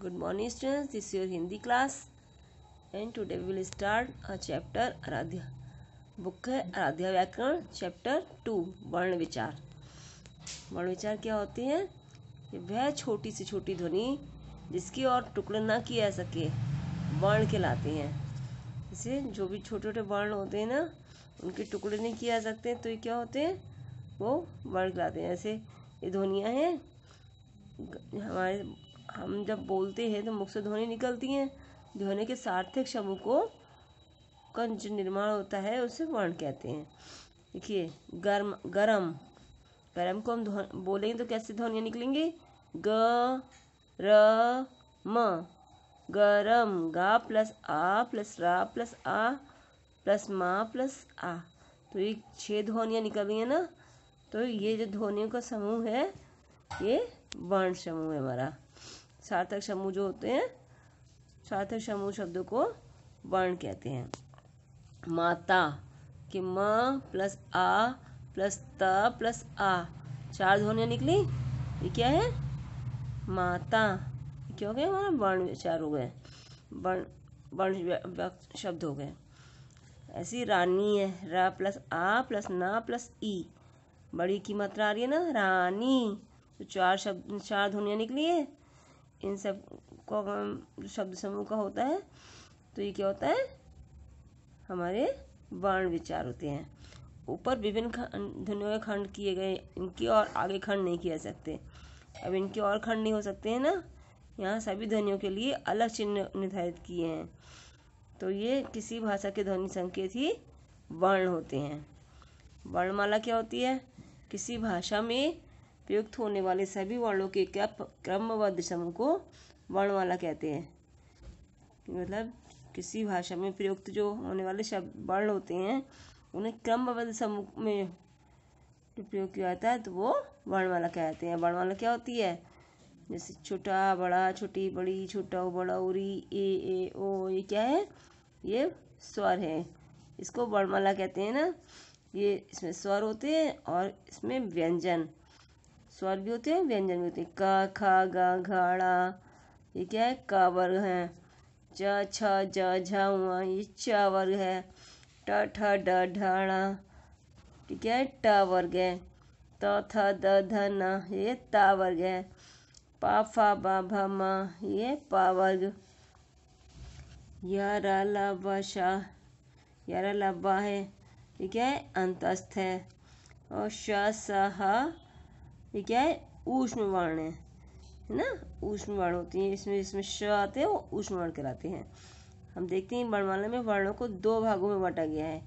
Good morning students, this is your Hindi class and today we will start a chapter Aaradhya. Book है आराध्या व्याकरण chapter 2 वर्ण विचार। वर्ण विचार क्या होते हैं? वह छोटी से छोटी ध्वनि जिसकी और टुकड़े ना किया जा सके वर्ण कहलाते हैं। जैसे जो भी छोटे छोटे वर्ण होते हैं ना, उनके टुकड़े नहीं किए जा सकते तो ये क्या होते हैं? वो वर्ण कहलाते हैं। जैसे ये ध्वनियाँ हैं, हम जब बोलते हैं तो मुख से ध्वनि निकलती हैं। ध्वनि के सार्थक समूह का जो निर्माण होता है उसे वर्ण कहते हैं। देखिए गर्म, गरम, गरम को हम बोलेंगे तो कैसे ध्वनियाँ निकलेंगी? ग र म, गरम। गा प्लस आ प्लस रा प्लस आ प्लस मा प्लस आ, तो ये 6 ध्वनियाँ निकल रही हैं ना। तो ये जो ध्वनियों का समूह है ये वर्ण समूह है हमारा। सार्थक समूह जो होते हैं, सार्थक समूह शब्दों को वर्ण कहते हैं। माता कि म प्लस आ प्लस त प्लस आ, 4 ध्वनियाँ निकली। ये क्या है? माता। क्या हो गया? हमारा वर्ण विचार हो गए, वर्ण शब्द हो गए। ऐसी रानी है, रा प्लस आ प्लस ना प्लस ई, बड़ी की मात्रा आ रही है ना, रानी। तो 4 ध्वनियाँ निकली है। इन सब को शब्द समूह का होता है तो ये क्या होता है? हमारे वर्ण विचार होते हैं। ऊपर विभिन्न ध्वनियों के खंड किए गए, इनके और आगे खंड नहीं किए जा सकते। अब इनके और खंड नहीं हो सकते हैं ना, यहाँ सभी ध्वनियों के लिए अलग चिन्ह निर्धारित किए हैं। तो ये किसी भाषा के ध्वनि संकेत ही वर्ण होते हैं। वर्णमाला क्या होती है? किसी भाषा में प्रयुक्त होने वाले सभी वर्णों के क्रमबद्ध समूह को वर्णमाला कहते हैं। मतलब किसी भाषा में प्रयुक्त जो होने वाले शब्द वर्ण होते हैं उन्हें क्रमबद्ध समूह में प्रयोग किया जाता है तो वो वर्णमाला कहते हैं। वर्णमाला क्या होती है? जैसे छोटा बड़ा, छोटी बड़ी, छोटा बड़ा, उरी, ए ओ, ये क्या है? ये स्वर है, इसको वर्णमाला कहते हैं ना। ये इसमें स्वर होते हैं और इसमें व्यंजन, स्वर भी होते हैं व्यंजन भी होते हैं। क ख ग घ ड़, ये क्या है? क वर्ग है। च छ ज झ व, ये च वर्ग है। ट ठ ड ढ ण, ये क्या है? ट वर्ग है। त थ द ध न, ये ता वर्ग है। प फ ब भ म, ये प वर्ग। य र ल ब श, य र ल ब है, ये क्या है? अंतस्थ है। और श स ह, ये क्या है? ऊष्म वर्ण है ना। ऊष्म वर्ण होती है इसमें श आते हैं, वो ऊष्म वर्ण कहलाते हैं। हम देखते हैं वर्णमाला में वर्णों को 2 भागों में बांटा गया है,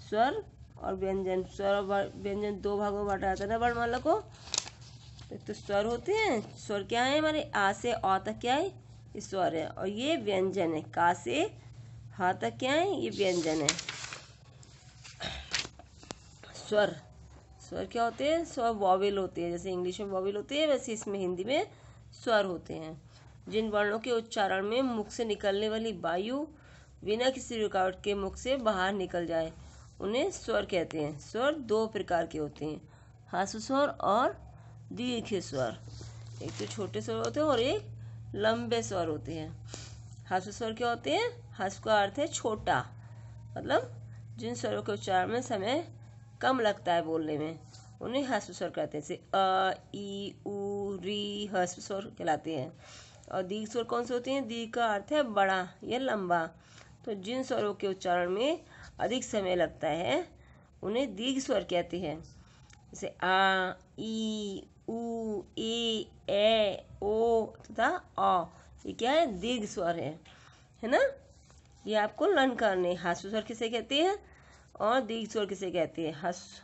स्वर और व्यंजन। स्वर और व्यंजन 2 भागों में बांटा जाता है ना वर्णमाला को। एक तो स्वर होते हैं, स्वर क्या है हमारे? आ से अ तक क्या है? ये स्वर है। और ये व्यंजन है, का से हा तक क्या है? ये व्यंजन है। स्वर, स्वर क्या होते हैं? स्वर वॉवेल होते हैं। जैसे इंग्लिश में वॉवेल होते हैं वैसे इसमें हिंदी में स्वर होते हैं। जिन वर्णों के उच्चारण में मुख से निकलने वाली वायु बिना किसी रुकावट के मुख से बाहर निकल जाए उन्हें स्वर कहते हैं। स्वर 2 प्रकार के होते हैं, ह्रस्व स्वर और दीर्घ स्वर। एक तो छोटे स्वर होते हैं और एक लंबे स्वर होते हैं। ह्रस्व स्वर क्या होते हैं? ह्रस्व का अर्थ है छोटा, मतलब जिन स्वरों के उच्चारण में समय कम लगता है बोलने में उन्हें ह्रस्व स्वर कहते हैं। जैसे अ ई उ री, ह्रस्व स्वर कहलाते हैं। और दीर्घ स्वर कौन से होते हैं? दीर्घ का अर्थ है बड़ा या लंबा। तो जिन स्वरों के उच्चारण में अधिक समय लगता है उन्हें दीर्घ स्वर कहते हैं। जैसे आ ई उ ए ओ तथा अ, ये क्या है? दीर्घ स्वर है ना। ये आपको लर्न करने। ह्रस्व स्वर किसे कहते हैं और दीर्घ स्वर किसे कहते हैं?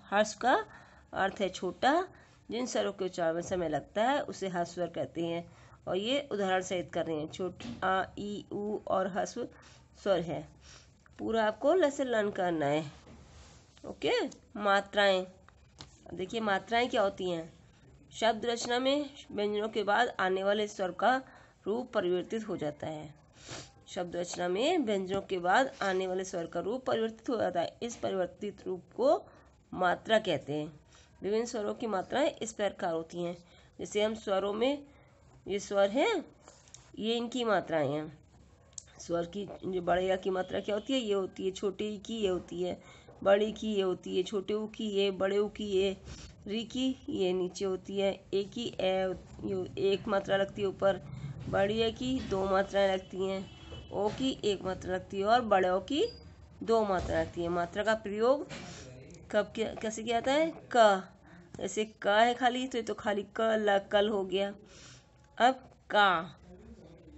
हर्ष का अर्थ है छोटा, जिन स्वरों के उच्चारण में समय लगता है उसे ह्रस्व स्वर कहते हैं। और ये उदाहरण सहित कर रहे हैं, छोटा आ ई उ और ह्रस्व स्वर है। पूरा आपको लेसन लर्न करना है। ओके। मात्राएं, देखिए मात्राएं क्या होती हैं? शब्द रचना में व्यंजनों के बाद आने वाले स्वर का रूप परिवर्तित हो जाता है। शब्द रचना में व्यंजनों के बाद आने वाले स्वर का रूप परिवर्तित हो जाता है। इस परिवर्तित रूप को मात्रा कहते हैं। विभिन्न स्वरों की मात्राएं इस प्रकार होती हैं। जैसे हम स्वरों में, ये स्वर है, ये इनकी मात्राएं हैं। स्वर की जो बड़े या की मात्रा क्या होती है, ये होती है। छोटे ई की ये होती है, बड़ी की ये होती है, छोटे ऊ की ये, बड़े ऊ की ये, री की ये नीचे होती है, ए की एक मात्रा लगती है ऊपर, बड़ी ए की दो मात्राएं लगती हैं, ओ की एक मात्रा लगती है और बड़े ओ की दो मात्रा लगती है। मात्रा का प्रयोग कब कैसे किया जाता है? क, जैसे क है खाली तो ये तो खाली कल हो गया। अब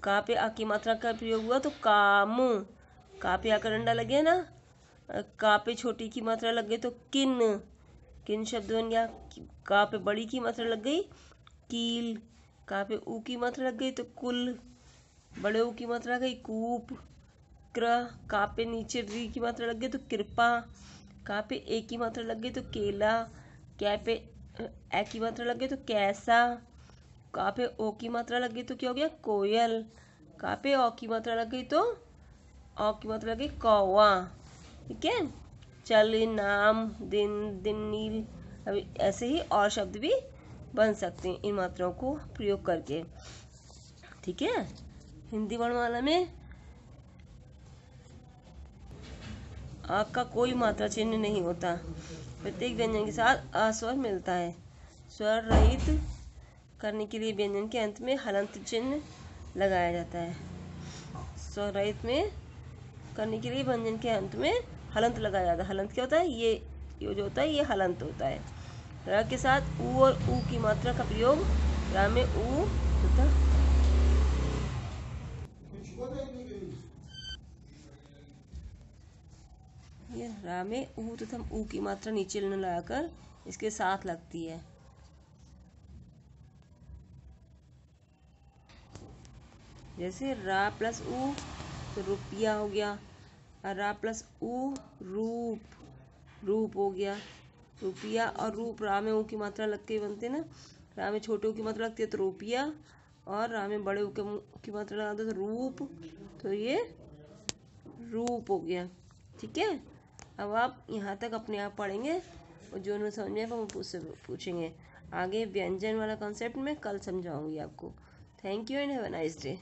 का पे आ की मात्रा का प्रयोग हुआ तो काम, का पे आ का डंडा लगे ना, का पे छोटी की मात्रा लग गई तो किन शब्द बन गया। का पे बड़ी की मात्रा लग गई कील, का पे ऊ की मात्रा लग गई तो कुल, बड़े ऊ की मात्रा लग गई कूप, का पे नीचे री की मात्रा लग गई तो कृपा, का पे ए की मात्रा लग गई तो केला, कै पे ए की मात्रा लग गई तो कैसा, का पे ओ की मात्रा लग गई तो क्या हो गया? कोयल, का पे ओ की मात्रा लग गई तो ओ की मात्रा लग गई कौवा। ठीक है, चल, नाम, दिन नील। अभी ऐसे ही और शब्द भी बन सकते हैं इन मात्राओं को प्रयोग करके। ठीक है, हिंदी वर्णमाला में आ का कोई मात्रा चिन्ह नहीं होता। प्रत्येक व्यंजन के साथ अ स्वर मिलता है। स्वर रहित करने के लिए व्यंजन के अंत में हलंत चिन्ह लगाया जाता है। स्वर रहित में करने के लिए व्यंजन के अंत में हलंत लगाया जाता है। हलंत क्या होता है? ये जो होता है ये हलंत होता है। र के साथ ऊ और ऊ की मात्रा का प्रयोग रा में ऊ तथा ये रा में ऊ तथा ऊ की मात्रा नीचे न लगाकर इसके साथ लगती है। जैसे रा प्लस ऊ तो रुपया हो गया, रा प्लस ऊ रूप हो गया। रुपया और रूप रा में ऊ की मात्रा लग के बनते ना। रा में छोटे ऊ की मात्रा लगती है तो रुपया, और रा में बड़े ऊ की मात्रा लगाते तो रूप, तो ये रूप हो गया। ठीक है, अब आप यहाँ तक अपने आप पढ़ेंगे और जो नहीं समझ में आएगा वो मुझसे पूछेंगे। आगे व्यंजन वाला कॉन्सेप्ट मैं कल समझाऊंगी आपको। Thank you and have a nice day.